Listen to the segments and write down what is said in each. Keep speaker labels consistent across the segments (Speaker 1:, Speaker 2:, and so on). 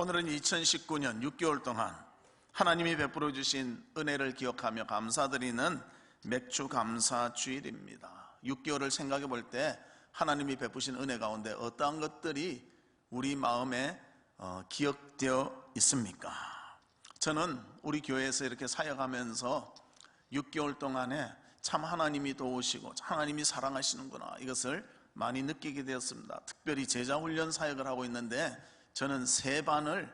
Speaker 1: 오늘은 2019년 6개월 동안 하나님이 베풀어 주신 은혜를 기억하며 감사드리는 맥주 감사 주일입니다. 6개월을 생각해 볼 때 하나님이 베푸신 은혜 가운데 어떠한 것들이 우리 마음에 기억되어 있습니까? 저는 우리 교회에서 이렇게 사역하면서 6개월 동안에 참 하나님이 도우시고 하나님이 사랑하시는구나, 이것을 많이 느끼게 되었습니다. 특별히 제자훈련 사역을 하고 있는데 저는 세 반을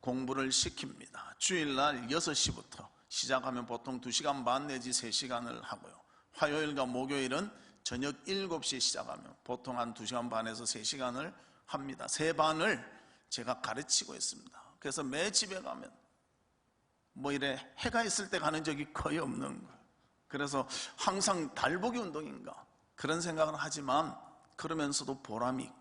Speaker 1: 공부를 시킵니다. 주일날 6시부터 시작하면 보통 2시간 반 내지 3시간을 하고요. 화요일과 목요일은 저녁 7시에 시작하면 보통 한 2시간 반에서 3시간을 합니다. 세 반을 제가 가르치고 있습니다. 그래서 매 집에 가면 이래 해가 있을 때 가는 적이 거의 없는 거예요. 그래서 항상 달보기 운동인가 그런 생각을 하지만, 그러면서도 보람이 있고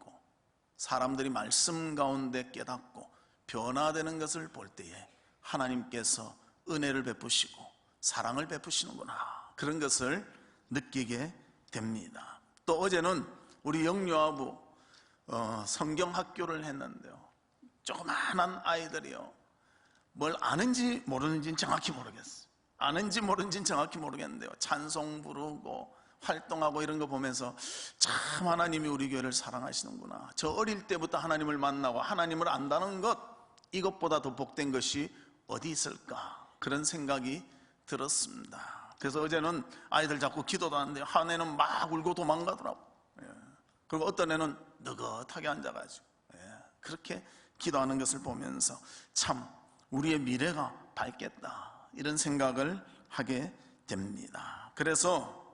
Speaker 1: 사람들이 말씀 가운데 깨닫고 변화되는 것을 볼 때에 하나님께서 은혜를 베푸시고 사랑을 베푸시는구나, 그런 것을 느끼게 됩니다. 또 어제는 우리 영유아부 성경학교를 했는데요, 조그마한 아이들이요, 뭘 아는지 모르는지는 정확히 모르겠어요. 아는지 모르는지는 정확히 모르겠는데요, 찬송 부르고 활동하고 이런 거 보면서 참 하나님이 우리 교회를 사랑하시는구나, 저 어릴 때부터 하나님을 만나고 하나님을 안다는 것, 이것보다 더 복된 것이 어디 있을까, 그런 생각이 들었습니다. 그래서 어제는 아이들 자꾸 기도도 하는데 한 애는 막 울고 도망가더라고. 그리고 어떤 애는 느긋하게 앉아가지고 그렇게 기도하는 것을 보면서 참 우리의 미래가 밝겠다, 이런 생각을 하게 됩니다. 그래서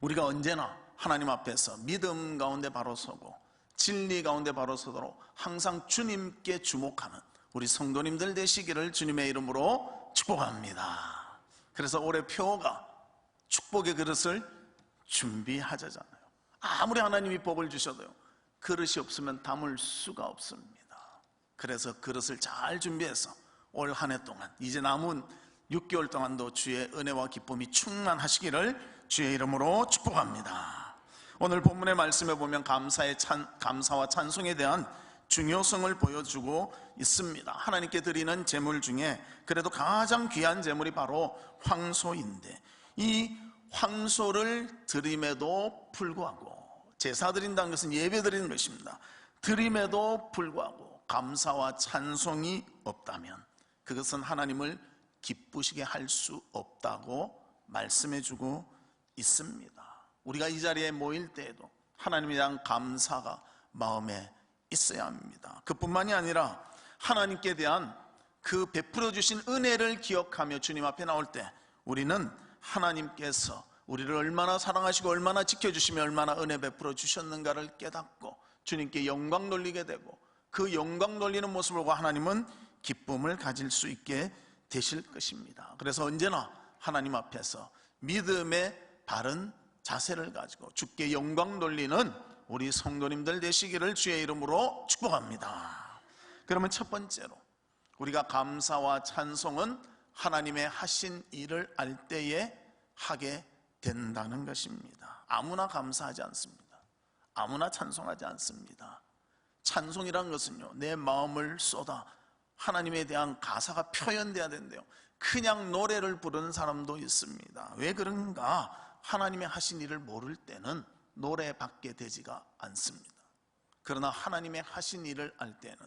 Speaker 1: 우리가 언제나 하나님 앞에서 믿음 가운데 바로 서고 진리 가운데 바로 서도록 항상 주님께 주목하는 우리 성도님들 되시기를 주님의 이름으로 축복합니다. 그래서 올해 표가 축복의 그릇을 준비하자잖아요. 아무리 하나님이 복을 주셔도요, 그릇이 없으면 담을 수가 없습니다. 그래서 그릇을 잘 준비해서 올 한 해 동안, 이제 남은 6개월 동안도 주의 은혜와 기쁨이 충만하시기를 주의 이름으로 축복합니다. 오늘 본문의 말씀에 보면 감사와 찬송에 대한 중요성을 보여주고 있습니다. 하나님께 드리는 제물 중에 그래도 가장 귀한 제물이 바로 황소인데, 이 황소를 드림에도 불구하고, 제사 드린다는 것은 예배 드리는 것입니다. 드림에도 불구하고 감사와 찬송이 없다면 그것은 하나님을 기쁘시게 할 수 없다고 말씀해주고 있습니다. 우리가 이 자리에 모일 때에도 하나님에 대한 감사가 마음에 있어야 합니다. 그뿐만이 아니라 하나님께 대한 그 베풀어 주신 은혜를 기억하며 주님 앞에 나올 때 우리는 하나님께서 우리를 얼마나 사랑하시고 얼마나 지켜주시며 얼마나 은혜 베풀어 주셨는가를 깨닫고 주님께 영광 돌리게 되고, 그 영광 돌리는 모습을 보고 하나님은 기쁨을 가질 수 있게 되실 것입니다. 그래서 언제나 하나님 앞에서 믿음의 바른 자세를 가지고 주께 영광 돌리는 우리 성도님들 되시기를 주의 이름으로 축복합니다. 그러면 첫 번째로, 우리가 감사와 찬송은 하나님의 하신 일을 알 때에 하게 된다는 것입니다. 아무나 감사하지 않습니다. 아무나 찬송하지 않습니다. 찬송이란 것은요, 내 마음을 쏟아 하나님에 대한 가사가 표현돼야 된대요. 그냥 노래를 부르는 사람도 있습니다. 왜 그런가? 하나님의 하신 일을 모를 때는 노래밖에 되지가 않습니다. 그러나 하나님의 하신 일을 알 때는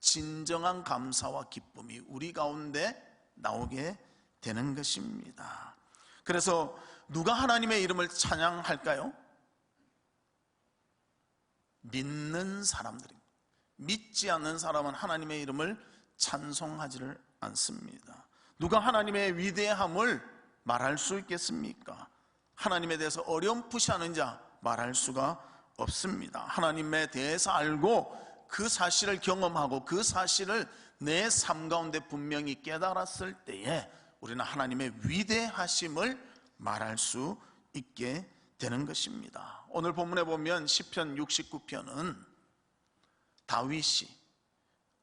Speaker 1: 진정한 감사와 기쁨이 우리 가운데 나오게 되는 것입니다. 그래서 누가 하나님의 이름을 찬양할까요? 믿는 사람들입니다. 믿지 않는 사람은 하나님의 이름을 찬송하지를 않습니다. 누가 하나님의 위대함을 말할 수 있겠습니까? 하나님에 대해서 어렴풋이하는 자 말할 수가 없습니다. 하나님에 대해서 알고 그 사실을 경험하고 그 사실을 내 삶 가운데 분명히 깨달았을 때에 우리는 하나님의 위대하심을 말할 수 있게 되는 것입니다. 오늘 본문에 보면 시편 69편은 다윗이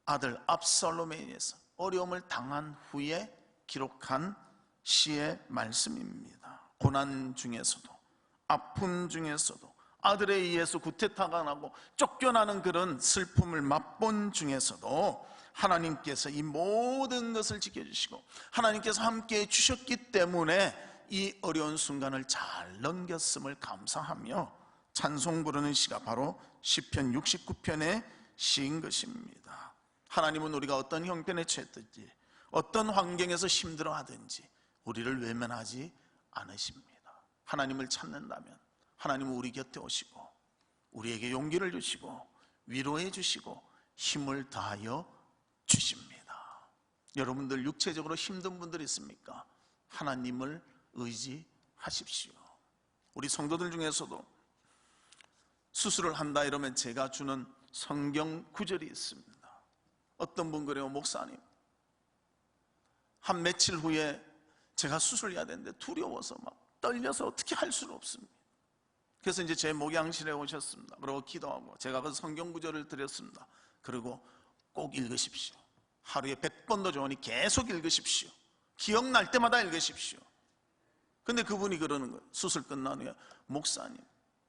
Speaker 1: 아들 압살롬에 의해서 어려움을 당한 후에 기록한 시의 말씀입니다. 고난 중에서도, 아픔 중에서도, 아들에 의해서 구태타가 쫓겨나는 그런 슬픔을 맛본 중에서도 하나님께서 이 모든 것을 지켜주시고 하나님께서 함께해 주셨기 때문에 이 어려운 순간을 잘 넘겼음을 감사하며 찬송 부르는 시가 바로 시편 69편의 시인 것입니다. 하나님은 우리가 어떤 형편에 처했든지 어떤 환경에서 힘들어하든지 우리를 외면하지 않으십니다. 하나님을 찾는다면 하나님은 우리 곁에 오시고 우리에게 용기를 주시고 위로해 주시고 힘을 다하여 주십니다. 여러분들 육체적으로 힘든 분들 있습니까? 하나님을 의지하십시오. 우리 성도들 중에서도 수술을 한다 이러면 제가 주는 성경 구절이 있습니다. 어떤 분 그래요, 목사님 한 며칠 후에 제가 수술해야 되는데 두려워서 막 떨려서 어떻게 할 수는 없습니다. 그래서 이제 제 목양실에 오셨습니다. 그리고 기도하고 제가 그 성경 구절을 드렸습니다. 그리고 꼭 읽으십시오. 하루에 100번도 좋으니 계속 읽으십시오. 기억날 때마다 읽으십시오. 근데 그분이 그러는 거예요. 수술 끝난 후에 목사님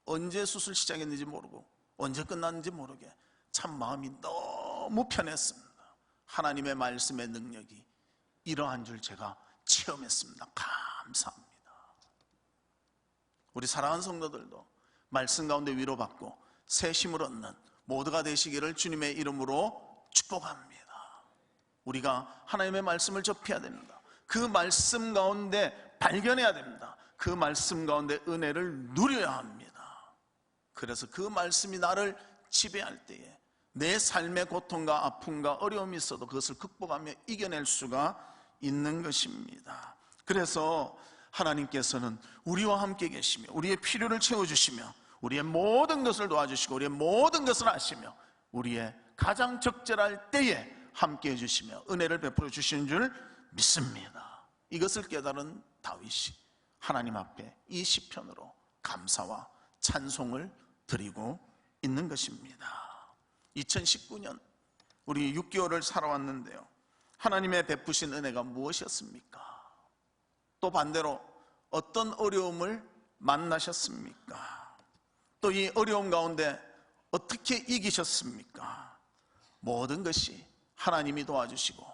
Speaker 1: 언제 수술 시작했는지 모르고 언제 끝났는지 모르게 참 마음이 너무 편했습니다. 하나님의 말씀의 능력이 이러한 줄 제가 체험했습니다. 감사합니다. 우리 사랑하는 성도들도 말씀 가운데 위로받고 새 힘을 얻는 모두가 되시기를 주님의 이름으로 축복합니다. 우리가 하나님의 말씀을 접해야 됩니다. 그 말씀 가운데 발견해야 됩니다. 그 말씀 가운데 은혜를 누려야 합니다. 그래서 그 말씀이 나를 지배할 때에 내 삶의 고통과 아픔과 어려움이 있어도 그것을 극복하며 이겨낼 수가 있는 것입니다. 그래서 하나님께서는 우리와 함께 계시며 우리의 필요를 채워주시며 우리의 모든 것을 도와주시고 우리의 모든 것을 아시며 우리의 가장 적절할 때에 함께 해주시며 은혜를 베풀어 주시는 줄 믿습니다. 이것을 깨달은 다윗이 하나님 앞에 이 시편으로 감사와 찬송을 드리고 있는 것입니다. 2019년 우리 6개월을 살아왔는데요, 하나님의 베푸신 은혜가 무엇이었습니까? 또 반대로 어떤 어려움을 만나셨습니까? 또 이 어려움 가운데 어떻게 이기셨습니까? 모든 것이 하나님이 도와주시고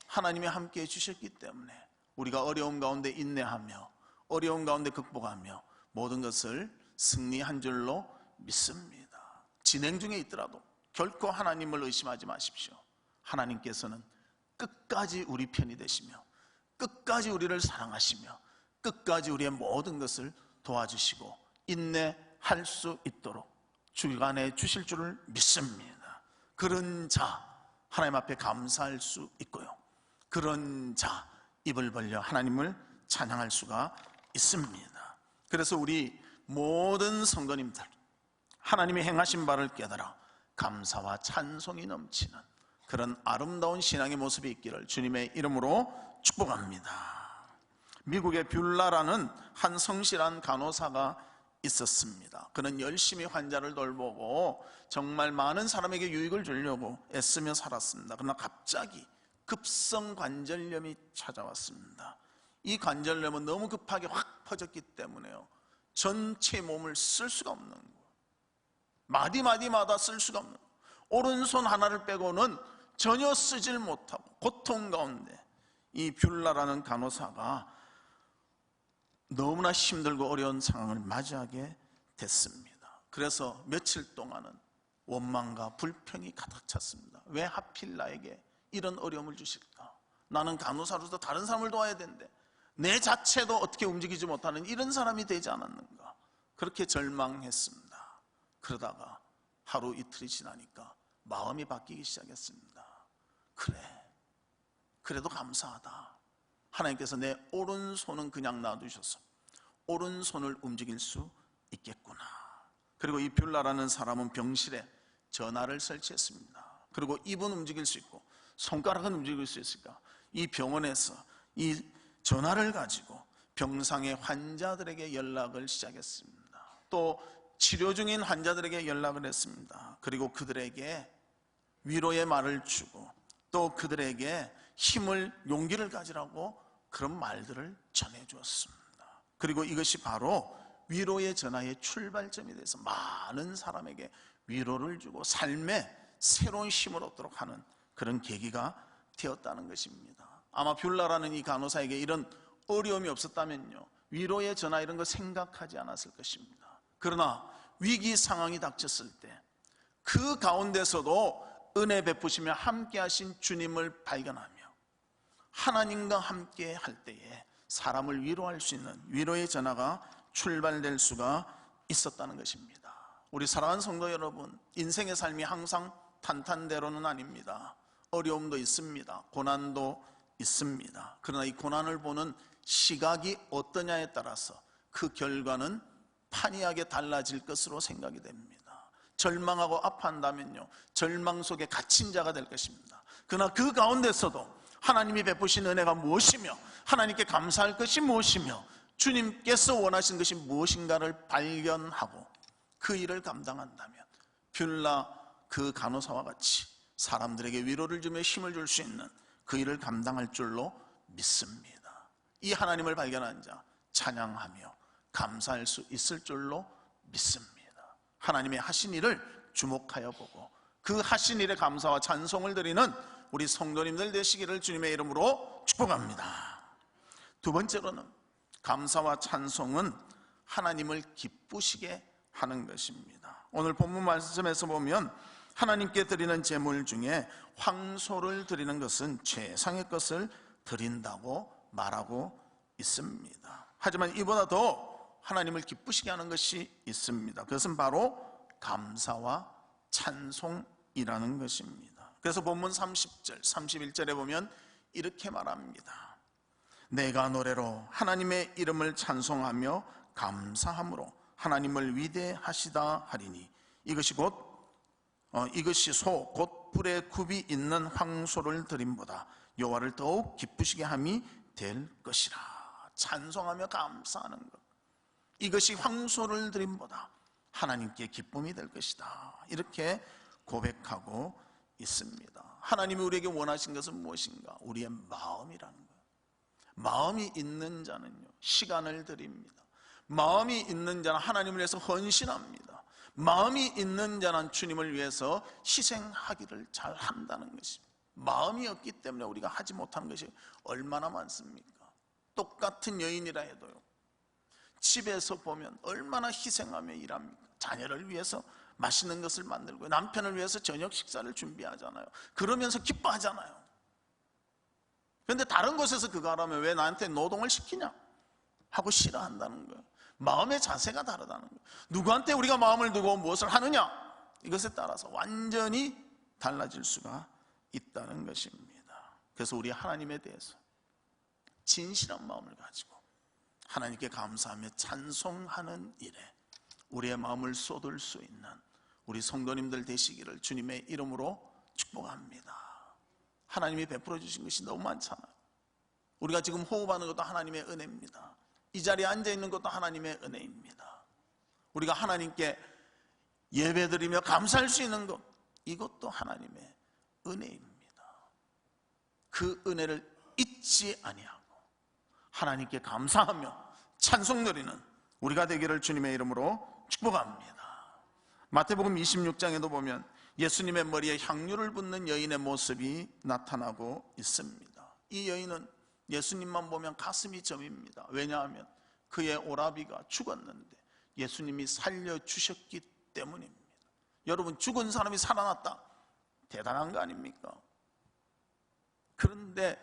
Speaker 1: 하나님이 함께 해주셨기 때문에 우리가 어려움 가운데 인내하며 어려움 가운데 극복하며 모든 것을 승리한 줄로 믿습니다. 진행 중에 있더라도 결코 하나님을 의심하지 마십시오. 하나님께서는 끝까지 우리 편이 되시며 끝까지 우리를 사랑하시며 끝까지 우리의 모든 것을 도와주시고 인내할 수 있도록 주간해 주실 줄을 믿습니다. 그런 자 하나님 앞에 감사할 수 있고요, 그런 자 입을 벌려 하나님을 찬양할 수가 있습니다. 그래서 우리 모든 성도님들 하나님이 행하신 바를 깨달아 감사와 찬송이 넘치는 그런 아름다운 신앙의 모습이 있기를 주님의 이름으로 축복합니다. 미국의 뷰라라는 한 성실한 간호사가 있었습니다. 그는 열심히 환자를 돌보고 정말 많은 사람에게 유익을 주려고 애쓰며 살았습니다. 그러나 갑자기 급성 관절염이 찾아왔습니다. 이 관절염은 너무 급하게 확 퍼졌기 때문에요, 전체 몸을 쓸 수가 없는 거예요. 마디마디마다 쓸 수가 없는 거예요. 오른손 하나를 빼고는 전혀 쓰질 못하고 고통 가운데 이 뷰라라는 간호사가 너무나 힘들고 어려운 상황을 맞이하게 됐습니다. 그래서 며칠 동안은 원망과 불평이 가득 찼습니다. 왜 하필 나에게 이런 어려움을 주실까? 나는 간호사로서 다른 사람을 도와야 되는데 내 자체도 어떻게 움직이지 못하는 이런 사람이 되지 않았는가? 그렇게 절망했습니다. 그러다가 하루 이틀이 지나니까 마음이 바뀌기 시작했습니다. 그래도 감사하다. 하나님께서 내 오른손은 그냥 놔두셔서 오른손을 움직일 수 있겠구나. 그리고 이 뷰라라는 사람은 병실에 전화를 설치했습니다. 그리고 입은 움직일 수 있고 손가락은 움직일 수 있으니까 이 병원에서 이 전화를 가지고 병상의 환자들에게 연락을 시작했습니다. 또 치료 중인 환자들에게 연락을 했습니다. 그리고 그들에게 위로의 말을 주고 또 그들에게 힘을, 용기를 가지라고 그런 말들을 전해주었습니다. 그리고 이것이 바로 위로의 전화의 출발점이 돼서 많은 사람에게 위로를 주고 삶의 새로운 힘을 얻도록 하는 그런 계기가 되었다는 것입니다. 아마 뷰라라는 이 간호사에게 이런 어려움이 없었다면요, 위로의 전화 이런 거 생각하지 않았을 것입니다. 그러나 위기 상황이 닥쳤을 때 그 가운데서도 은혜 베푸시며 함께 하신 주님을 발견하며 하나님과 함께 할 때에 사람을 위로할 수 있는 위로의 전화가 출발될 수가 있었다는 것입니다. 우리 사랑하는 성도 여러분, 인생의 삶이 항상 탄탄대로는 아닙니다. 어려움도 있습니다. 고난도 있습니다. 그러나 이 고난을 보는 시각이 어떠냐에 따라서 그 결과는 판이하게 달라질 것으로 생각이 됩니다. 절망하고 아파한다면요, 절망 속에 갇힌 자가 될 것입니다. 그러나 그 가운데서도 하나님이 베푸신 은혜가 무엇이며 하나님께 감사할 것이 무엇이며 주님께서 원하신 것이 무엇인가를 발견하고 그 일을 감당한다면 뷰라 그 간호사와 같이 사람들에게 위로를 주며 힘을 줄 수 있는 그 일을 감당할 줄로 믿습니다. 이 하나님을 발견한 자 찬양하며 감사할 수 있을 줄로 믿습니다. 하나님의 하신 일을 주목하여 보고 그 하신 일에 감사와 찬송을 드리는 우리 성도님들 되시기를 주님의 이름으로 축복합니다. 두 번째로는 감사와 찬송은 하나님을 기쁘시게 하는 것입니다. 오늘 본문 말씀에서 보면 하나님께 드리는 제물 중에 황소를 드리는 것은 최상의 것을 드린다고 말하고 있습니다. 하지만 이보다 더 하나님을 기쁘시게 하는 것이 있습니다. 그것은 바로 감사와 찬송이라는 것입니다. 그래서 본문 30절, 31절에 보면 이렇게 말합니다. 내가 노래로 하나님의 이름을 찬송하며 감사함으로 하나님을 위대하시다 하리니 이것이 소 곧 불에 굽이 있는 황소를 드림보다 여호와를 더욱 기쁘시게 함이 될 것이라. 찬송하며 감사하는 것, 이것이 황소를 드림보다 하나님께 기쁨이 될 것이다. 이렇게 고백하고 있습니다. 하나님이 우리에게 원하신 것은 무엇인가? 우리의 마음이라는 거예요. 마음이 있는 자는요, 시간을 드립니다. 마음이 있는 자는 하나님을 위해서 헌신합니다. 마음이 있는 자는 주님을 위해서 희생하기를 잘 한다는 것입니다. 마음이 없기 때문에 우리가 하지 못하는 것이 얼마나 많습니까? 똑같은 여인이라 해도요, 집에서 보면 얼마나 희생하며 일합니까? 자녀를 위해서 맛있는 것을 만들고 남편을 위해서 저녁 식사를 준비하잖아요. 그러면서 기뻐하잖아요. 그런데 다른 곳에서 그거 하라면 왜 나한테 노동을 시키냐 하고 싫어한다는 거예요. 마음의 자세가 다르다는 거예요. 누구한테 우리가 마음을 두고 무엇을 하느냐, 이것에 따라서 완전히 달라질 수가 있다는 것입니다. 그래서 우리 하나님에 대해서 진실한 마음을 가지고 하나님께 감사하며 찬송하는 일에 우리의 마음을 쏟을 수 있는 우리 성도님들 되시기를 주님의 이름으로 축복합니다. 하나님이 베풀어 주신 것이 너무 많잖아요. 우리가 지금 호흡하는 것도 하나님의 은혜입니다. 이 자리에 앉아 있는 것도 하나님의 은혜입니다. 우리가 하나님께 예배드리며 감사할 수 있는 것, 이것도 하나님의 은혜입니다. 그 은혜를 잊지 아니하고 하나님께 감사하며 찬송 드리는 우리가 되기를 주님의 이름으로 축복합니다. 마태복음 26장에도 보면 예수님의 머리에 향유를 붓는 여인의 모습이 나타나고 있습니다. 이 여인은 예수님만 보면 가슴이 저립니다. 왜냐하면 그의 오라비가 죽었는데 예수님이 살려주셨기 때문입니다. 여러분, 죽은 사람이 살아났다, 대단한 거 아닙니까? 그런데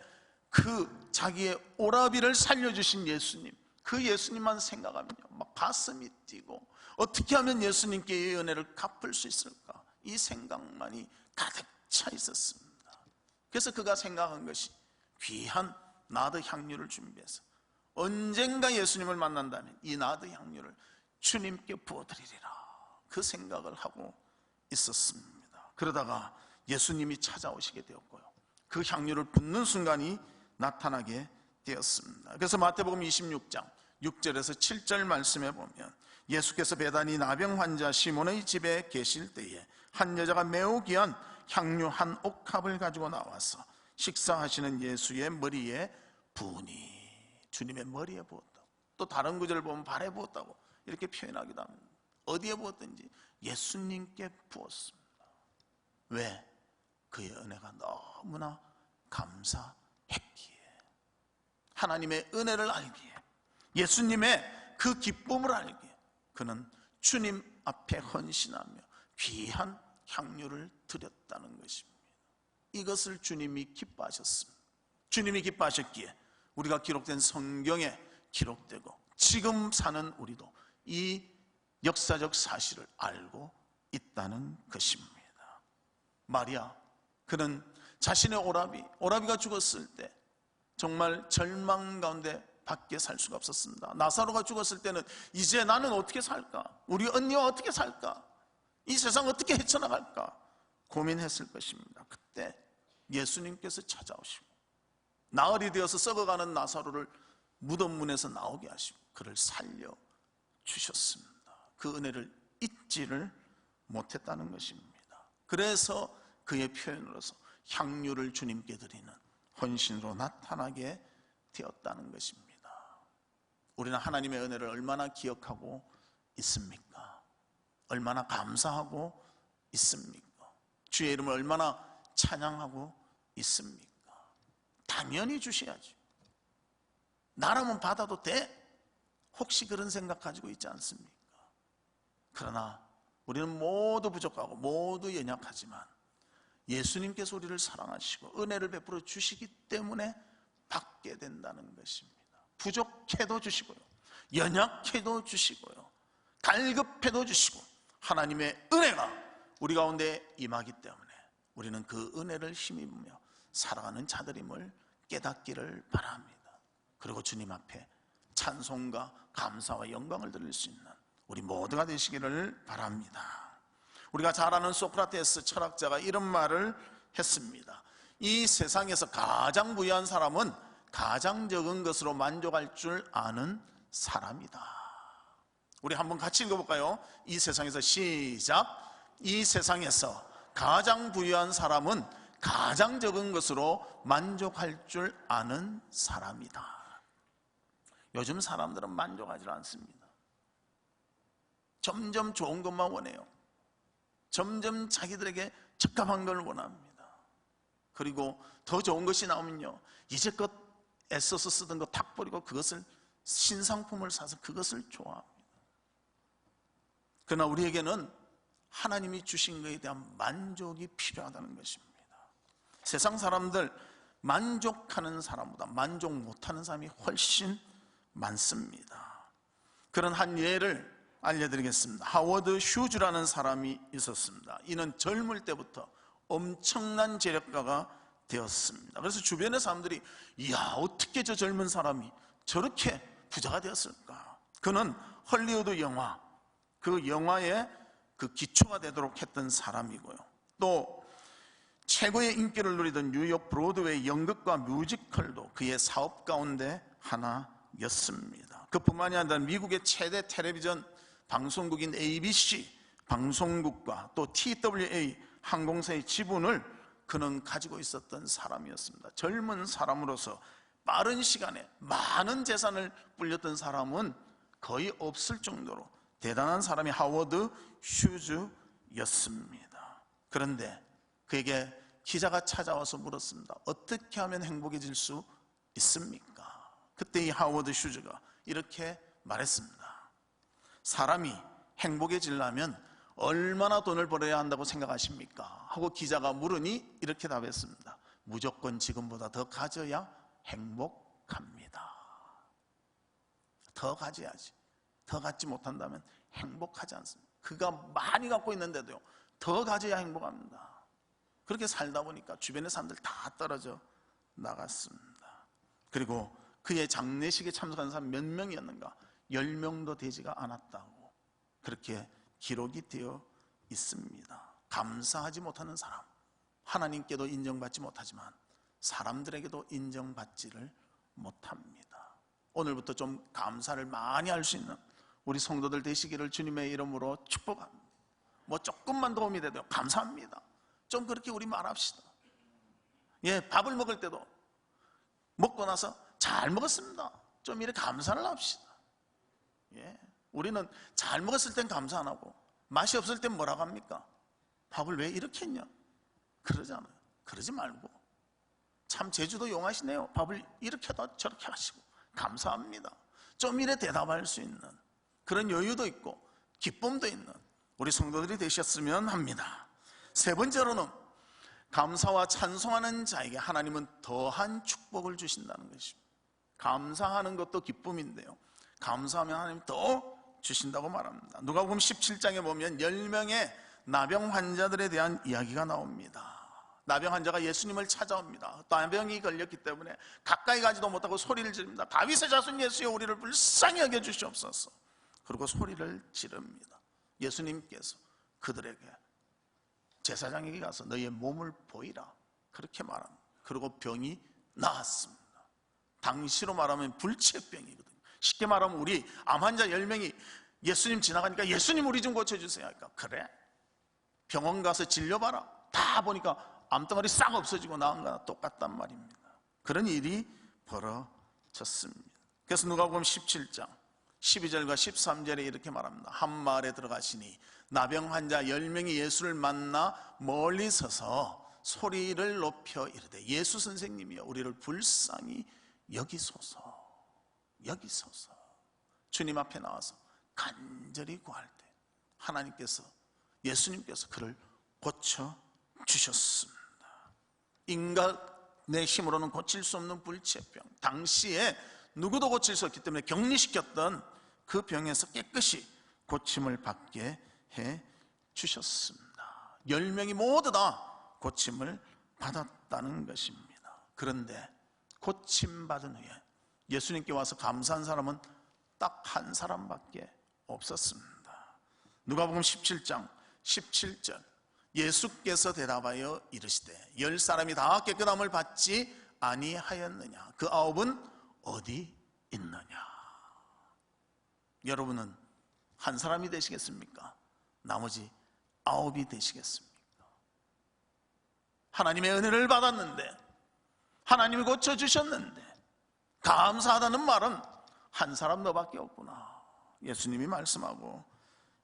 Speaker 1: 그 자기의 오라비를 살려주신 예수님, 그 예수님만 생각하면요, 막 가슴이 뛰고 어떻게 하면 예수님께 이 은혜를 갚을 수 있을까, 이 생각만이 가득 차 있었습니다. 그래서 그가 생각한 것이 귀한 나드 향유를 준비해서 언젠가 예수님을 만난다면 이 나드 향유를 주님께 부어드리리라, 그 생각을 하고 있었습니다. 그러다가 예수님이 찾아오시게 되었고요, 그 향유를 붓는 순간이 나타나게 되었습니다. 그래서 마태복음 26장 6절에서 7절 말씀에 보면 예수께서 베다니 나병 환자 시몬의 집에 계실 때에 한 여자가 매우 귀한 향유 한 옥합을 가지고 나와서 식사하시는 예수의 머리에 부으니, 주님의 머리에 부었다고, 또 다른 구절을 보면 발에 부었다고 이렇게 표현하기도 합니다. 어디에 부었든지 예수님께 부었습니다. 왜? 그의 은혜가 너무나 감사했기에, 하나님의 은혜를 알기에, 예수님의 그 기쁨을 알기에 그는 주님 앞에 헌신하며 귀한 향유를 드렸다는 것입니다. 이것을 주님이 기뻐하셨습니다. 주님이 기뻐하셨기에 우리가 기록된 성경에 기록되고 지금 사는 우리도 이 역사적 사실을 알고 있다는 것입니다. 마리아, 그는 자신의 오라비가 죽었을 때 정말 절망 가운데 밖에 살 수가 없었습니다. 나사로가 죽었을 때는 이제 나는 어떻게 살까? 우리 언니와 어떻게 살까? 이 세상 어떻게 헤쳐나갈까? 고민했을 것입니다. 그때 예수님께서 찾아오시고 나흘이 되어서 썩어가는 나사로를 무덤 문에서 나오게 하시고 그를 살려주셨습니다. 그 은혜를 잊지를 못했다는 것입니다. 그래서 그의 표현으로서 향유를 주님께 드리는 헌신으로 나타나게 되었다는 것입니다. 우리는 하나님의 은혜를 얼마나 기억하고 있습니까? 얼마나 감사하고 있습니까? 주의 이름을 얼마나 찬양하고 있습니까? 당연히 주셔야죠. 나라면 받아도 돼? 혹시 그런 생각 가지고 있지 않습니까? 그러나 우리는 모두 부족하고 모두 연약하지만 예수님께서 우리를 사랑하시고 은혜를 베풀어 주시기 때문에 받게 된다는 것입니다. 부족해도 주시고요, 연약해도 주시고요, 갈급해도 주시고 하나님의 은혜가 우리 가운데 임하기 때문에 우리는 그 은혜를 힘입으며 살아가는 자들임을 깨닫기를 바랍니다. 그리고 주님 앞에 찬송과 감사와 영광을 드릴 수 있는 우리 모두가 되시기를 바랍니다. 우리가 잘 아는 소크라테스 철학자가 이런 말을 했습니다. 이 세상에서 가장 부유한 사람은 가장 적은 것으로 만족할 줄 아는 사람이다. 우리 한번 같이 읽어볼까요? 이 세상에서, 시작. 이 세상에서 가장 부유한 사람은 가장 적은 것으로 만족할 줄 아는 사람이다. 요즘 사람들은 만족하지 않습니다. 점점 좋은 것만 원해요. 점점 자기들에게 적합한 걸 원합니다. 그리고 더 좋은 것이 나오면요, 이제껏 애써서 쓰던 거 탁 버리고 그것을, 신상품을 사서 그것을 좋아합니다. 그러나 우리에게는 하나님이 주신 것에 대한 만족이 필요하다는 것입니다. 세상 사람들 만족하는 사람보다 만족 못하는 사람이 훨씬 많습니다. 그런 한 예를 알려드리겠습니다. 하워드 휴즈라는 사람이 있었습니다. 이는 젊을 때부터 엄청난 재력가가 되었습니다. 그래서 주변의 사람들이, 이야, 어떻게 저 젊은 사람이 저렇게 부자가 되었을까? 그는 헐리우드 영화, 그 영화의 그 기초가 되도록 했던 사람이고요, 또 최고의 인기를 누리던 뉴욕 브로드웨이 연극과 뮤지컬도 그의 사업 가운데 하나였습니다. 그뿐만이 아니라 미국의 최대 텔레비전 방송국인 ABC 방송국과 또 TWA 항공사의 지분을 그는 가지고 있었던 사람이었습니다. 젊은 사람으로서 빠른 시간에 많은 재산을 불렸던 사람은 거의 없을 정도로 대단한 사람이 하워드 휴즈였습니다. 그런데 그에게 기자가 찾아와서 물었습니다. 어떻게 하면 행복해질 수 있습니까? 그때 이 하워드 휴즈가 이렇게 말했습니다. 사람이 행복해지려면 얼마나 돈을 벌어야 한다고 생각하십니까? 하고 기자가 물으니 이렇게 답했습니다. 무조건 지금보다 더 가져야 행복합니다. 더 가져야지. 더 갖지 못한다면 행복하지 않습니다. 그가 많이 갖고 있는데도요, 더 가져야 행복합니다. 그렇게 살다 보니까 주변의 사람들 다 떨어져 나갔습니다. 그리고 그의 장례식에 참석한 사람 몇 명이었는가? 10명도 되지가 않았다고 그렇게 기록이 되어 있습니다. 감사하지 못하는 사람, 하나님께도 인정받지 못하지만 사람들에게도 인정받지를 못합니다. 오늘부터 좀 감사를 많이 할 수 있는 우리 성도들 되시기를 주님의 이름으로 축복합니다. 뭐 조금만 도움이 돼도 감사합니다. 좀 그렇게 우리 말합시다. 예, 밥을 먹을 때도 먹고 나서 잘 먹었습니다. 좀 이렇게 감사를 합시다. 예, 우리는 잘 먹었을 땐 감사 안 하고 맛이 없을 땐 뭐라고 합니까? 밥을 왜 이렇게 했냐? 그러잖아요. 그러지 말고 참 제주도 용하시네요. 밥을 이렇게도 저렇게 하시고 감사합니다. 좀 이래 대답할 수 있는 그런 여유도 있고 기쁨도 있는 우리 성도들이 되셨으면 합니다. 세 번째로는 감사와 찬송하는 자에게 하나님은 더한 축복을 주신다는 것입니다. 감사하는 것도 기쁨인데요, 감사하면 하나님 더 주신다고 말합니다. 누가복음 17장에 보면 10명의 나병 환자들에 대한 이야기가 나옵니다. 나병 환자가 예수님을 찾아옵니다. 나병이 걸렸기 때문에 가까이 가지도 못하고 소리를 지릅니다. 다윗의 자손 예수여, 우리를 불쌍히 여겨주시옵소서. 그리고 소리를 지릅니다. 예수님께서 그들에게, 제사장에게 가서 너희의 몸을 보이라, 그렇게 말합니다. 그리고 병이 나았습니다. 당시로 말하면 불치병이거든요. 쉽게 말하면 우리 암 환자 10명이 예수님 지나가니까 예수님 우리 좀 고쳐주세요 하니까, 그래? 병원 가서 진료봐라. 다 보니까 암덩어리 싹 없어지고 나은 거나 똑같단 말입니다. 그런 일이 벌어졌습니다. 그래서 누가복음 17장 12절과 13절에 이렇게 말합니다. 한 마을에 들어가시니 나병 환자 10명이 예수를 만나 멀리 서서 소리를 높여 이르되 예수 선생님이여, 우리를 불쌍히 여기소서. 여기소서. 주님 앞에 나와서 간절히 구할 때 하나님께서, 예수님께서 그를 고쳐주셨습니다. 인간의 힘으로는 고칠 수 없는 불치병, 당시에 누구도 고칠 수 없기 때문에 격리시켰던 그 병에서 깨끗이 고침을 받게 해 주셨습니다. 10명이 모두 다 고침을 받았다는 것입니다. 그런데 고침받은 후에 예수님께 와서 감사한 사람은 딱 한 사람밖에 없었습니다. 누가복음 17장 17절, 예수께서 대답하여 이르시되 10사람이 다 깨끗함을 받지 아니하였느냐? 그 9은 어디 있느냐? 여러분은 한 사람이 되시겠습니까? 나머지 9이 되시겠습니까? 하나님의 은혜를 받았는데, 하나님이 고쳐주셨는데 감사하다는 말은 한 사람 너밖에 없구나, 예수님이 말씀하고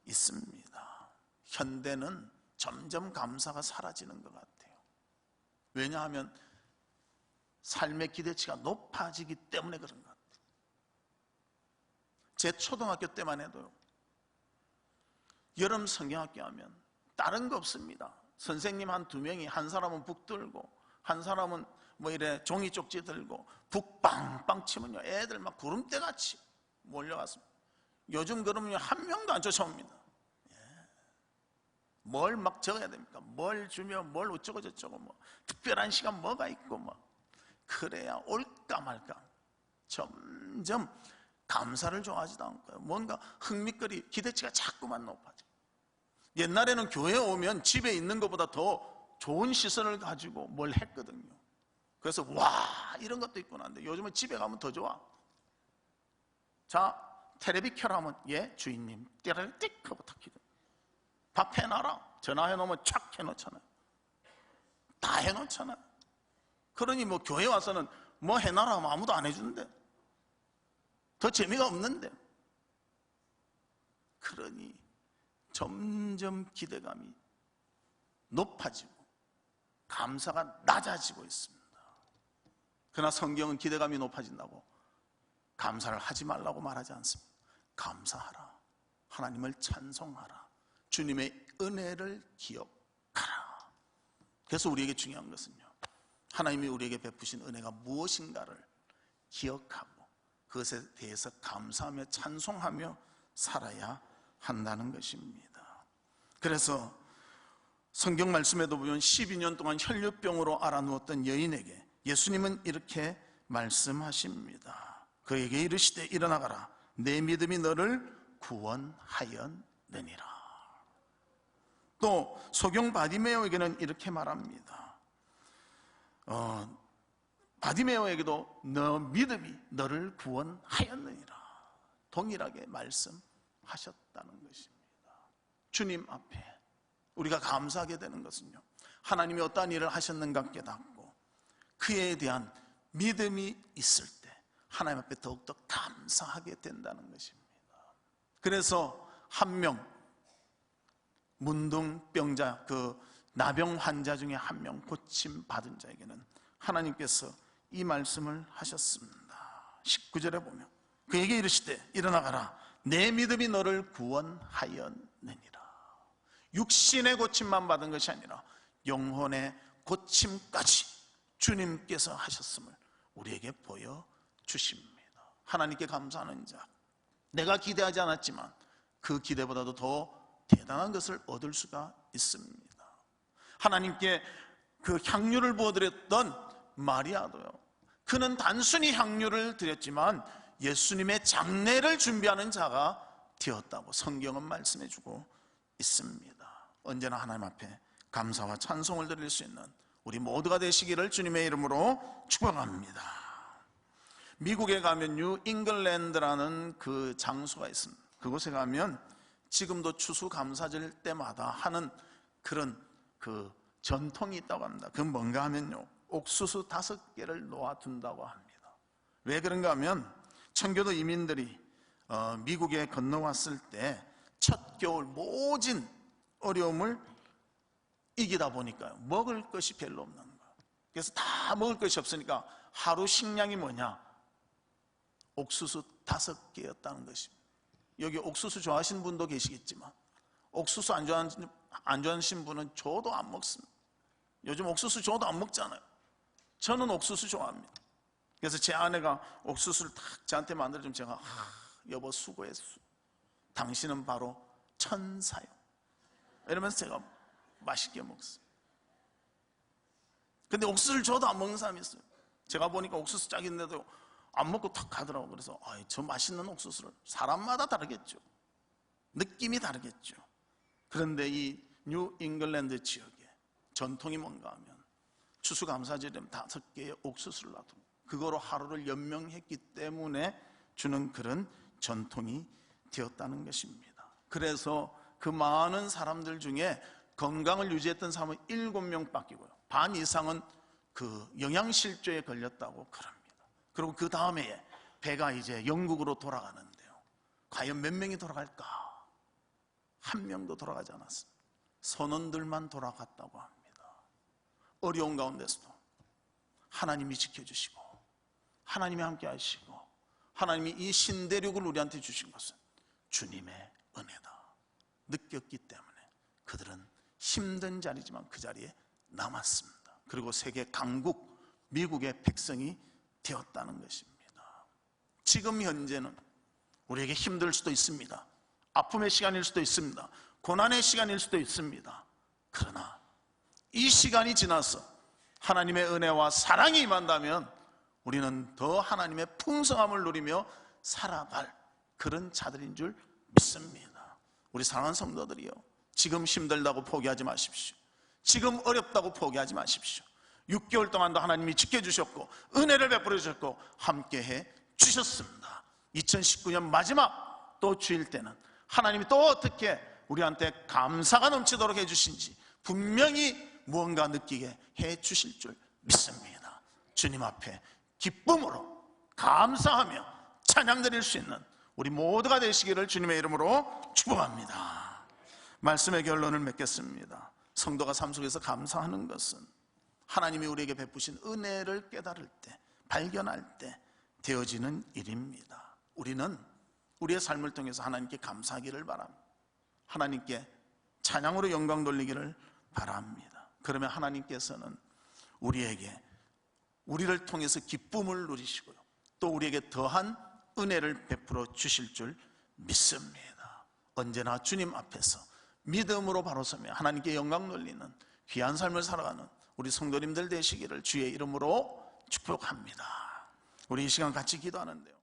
Speaker 1: 있습니다. 현대는 점점 감사가 사라지는 것 같아요. 왜냐하면 삶의 기대치가 높아지기 때문에 그런 것 같아요. 제 초등학교 때만 해도요, 여름 성경학교 하면 다른 거 없습니다. 선생님 한 2명이, 한 사람은 북 들고 한 사람은 뭐 이래 종이 쪽지 들고 북 빵빵 치면요, 애들 막 구름대같이 몰려왔습니다. 요즘 그러면 한 명도 안 쫓아옵니다. 뭘 막 적어야 됩니까? 뭘 주면 뭘 어쩌고 저쩌고, 뭐 특별한 시간 뭐가 있고, 뭐 그래야 올까 말까. 점점 감사를 좋아하지도 않고요, 뭔가 흥미거리, 기대치가 자꾸만 높아져. 옛날에는 교회에 오면 집에 있는 것보다 더 좋은 시선을 가지고 뭘 했거든요. 그래서 와, 이런 것도 있구나 하는데 요즘은 집에 가면 더 좋아. 자, 텔레비 켜라 하면 예 주인님 띠라릭 하고 탁 키고, 밥 해놔라 전화해 놓으면 촥 해놓잖아요. 다 해놓잖아요. 그러니 뭐 교회 와서는 뭐 해놔라 하면 아무도 안 해주는데, 더 재미가 없는데. 그러니 점점 기대감이 높아지고 감사가 낮아지고 있습니다. 그러나 성경은 기대감이 높아진다고 감사를 하지 말라고 말하지 않습니다. 감사하라, 하나님을 찬송하라, 주님의 은혜를 기억하라. 그래서 우리에게 중요한 것은요, 하나님이 우리에게 베푸신 은혜가 무엇인가를 기억하고 그것에 대해서 감사하며 찬송하며 살아야 한다는 것입니다. 그래서 성경 말씀에도 보면 12년 동안 혈류병으로 앓아누웠던 여인에게 예수님은 이렇게 말씀하십니다. 그에게 이르시되 일어나가라, 내 믿음이 너를 구원하였느니라. 또 소경 바디메오에게는 이렇게 말합니다. 바디메오에게도 너 믿음이 너를 구원하였느니라, 동일하게 말씀하셨다는 것입니다. 주님 앞에 우리가 감사하게 되는 것은요, 하나님이 어떠한 일을 하셨는가 깨닫고 그에 대한 믿음이 있을 때 하나님 앞에 더욱더 감사하게 된다는 것입니다. 그래서 한 명, 문둥병자, 그 나병 환자 중에 한 명 고침 받은 자에게는 하나님께서 이 말씀을 하셨습니다. 19절에 보면 그에게 이르시되 일어나가라, 내 믿음이 너를 구원하였느니라. 육신의 고침만 받은 것이 아니라 영혼의 고침까지 주님께서 하셨음을 우리에게 보여주십니다. 하나님께 감사하는 자, 내가 기대하지 않았지만 그 기대보다도 더 대단한 것을 얻을 수가 있습니다. 하나님께 그 향유를 부어드렸던 마리아도요, 그는 단순히 향유를 드렸지만 예수님의 장례를 준비하는 자가 되었다고 성경은 말씀해주고 있습니다. 언제나 하나님 앞에 감사와 찬송을 드릴 수 있는 우리 모두가 되시기를 주님의 이름으로 축복합니다. 미국에 가면 뉴 잉글랜드라는 그 장소가 있습니다. 그곳에 가면 지금도 추수감사절 때마다 하는 그런 그 전통이 있다고 합니다. 그건 뭔가 하면요, 옥수수 5개를 놓아둔다고 합니다. 왜 그런가 하면 청교도 이민들이 미국에 건너왔을 때 첫 겨울 모진 어려움을 이기다 보니까요, 먹을 것이 별로 없는 거예요. 그래서 다 먹을 것이 없으니까 하루 식량이 뭐냐? 옥수수 5개였다는 것입니다. 여기 옥수수 좋아하시는 분도 계시겠지만 옥수수 안 좋아하시는 분은 줘도 안 먹습니다. 요즘 옥수수 줘도 안 먹잖아요. 저는 옥수수 좋아합니다. 그래서 제 아내가 옥수수를 딱 저한테 만들어주면 제가 여보 수고했어, 당신은 바로 천사요, 이러면서 제가 맛있게 먹었어요. 근데 옥수수를 줘도 안 먹는 사람이 있어요. 제가 보니까 옥수수 짝인데도 안 먹고 탁 가더라고요. 그래서 저 맛있는 옥수수를, 사람마다 다르겠죠, 느낌이 다르겠죠. 그런데 이 뉴 잉글랜드 지역에 전통이 뭔가 하면 추수감사절에 5개의 옥수수를 놔두고 그거로 하루를 연명했기 때문에 주는 그런 전통이 되었다는 것입니다. 그래서 그 많은 사람들 중에 건강을 유지했던 사람은 7명 밖이고요, 반 이상은 그 영양실조에 걸렸다고 그럽니다. 그리고 그 다음에 배가 이제 영국으로 돌아가는데요, 과연 몇 명이 돌아갈까? 한 명도 돌아가지 않았습니다. 선원들만 돌아갔다고 합니다. 어려운 가운데서도 하나님이 지켜주시고 하나님이 함께 하시고 하나님이 이 신대륙을 우리한테 주신 것은 주님의 은혜다 느꼈기 때문에 그들은 힘든 자리지만 그 자리에 남았습니다. 그리고 세계 강국 미국의 백성이 되었다는 것입니다. 지금 현재는 우리에게 힘들 수도 있습니다. 아픔의 시간일 수도 있습니다. 고난의 시간일 수도 있습니다. 그러나 이 시간이 지나서 하나님의 은혜와 사랑이 임한다면 우리는 더 하나님의 풍성함을 누리며 살아갈 그런 자들인 줄 믿습니다. 우리 사랑하는 성도들이요, 지금 힘들다고 포기하지 마십시오. 지금 어렵다고 포기하지 마십시오. 6개월 동안도 하나님이 지켜주셨고 은혜를 베풀어 주셨고 함께해 주셨습니다. 2019년 마지막 또 주일 때는 하나님이 또 어떻게 우리한테 감사가 넘치도록 해주신지 분명히 무언가 느끼게 해주실 줄 믿습니다. 주님 앞에 기쁨으로 감사하며 찬양 드릴 수 있는 우리 모두가 되시기를 주님의 이름으로 축복합니다. 말씀의 결론을 맺겠습니다. 성도가 삶 속에서 감사하는 것은 하나님이 우리에게 베푸신 은혜를 깨달을 때, 발견할 때 되어지는 일입니다. 우리는 우리의 삶을 통해서 하나님께 감사하기를 바랍니다. 하나님께 찬양으로 영광 돌리기를 바랍니다. 그러면 하나님께서는 우리를 통해서 기쁨을 누리시고요, 또 우리에게 더한 은혜를 베풀어 주실 줄 믿습니다. 언제나 주님 앞에서 믿음으로 바로 서며 하나님께 영광 돌리는 귀한 삶을 살아가는 우리 성도님들 되시기를 주의 이름으로 축복합니다. 우리 이 시간 같이 기도하는데요,